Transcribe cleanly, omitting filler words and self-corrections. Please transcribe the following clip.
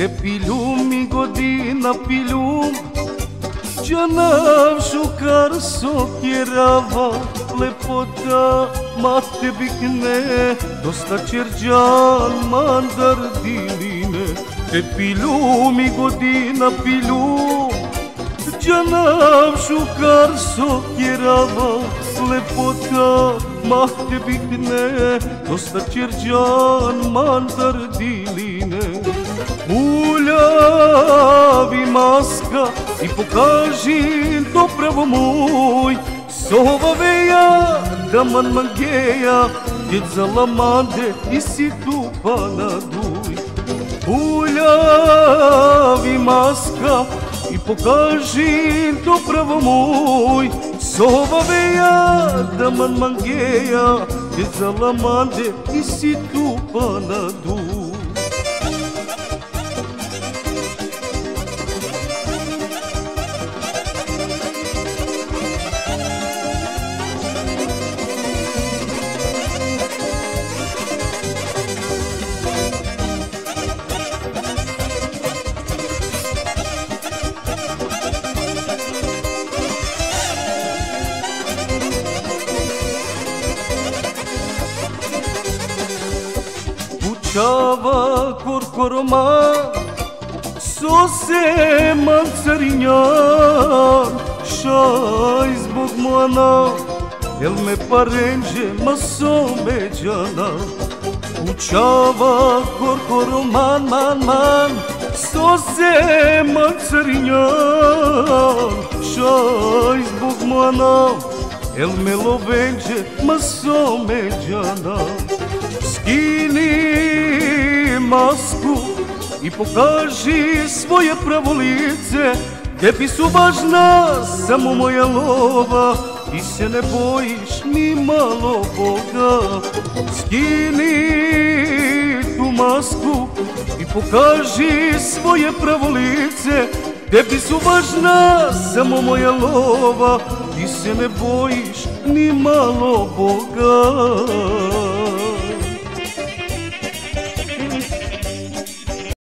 pilum i godina pilum, Gjanavšu kar sokjerava, lepota ma te bikne, dosta čerđan mandar diline. Pilum i godina pilum, Gjanavšu kar sokjerava, lepota ma te bikne, dosta čerđan mandar diline. Uljavi maska i pokaži dopravo moj, sova veja da man mangeja, djed za lamande i si tu pa na duj. Uljavi maska i pokaži dopravo moj, sova veja da man mangeja, djed za lamande i si tu pa na duj. Čava korkoroma, sose mancarinjan, šaj zbog moana, el me parenđe maso međana. Čava korkoroma, man, sose mancarinjan, šaj zbog moana, el me lovenđe maso međana. Skini masku i pokaži svoje pravo lice, tebi su važna samo moja lova, ti se ne bojiš ni malo Boga. Skini tu masku i pokaži svoje pravo lice, tebi su važna samo moja lova, ti se ne bojiš ni malo Boga.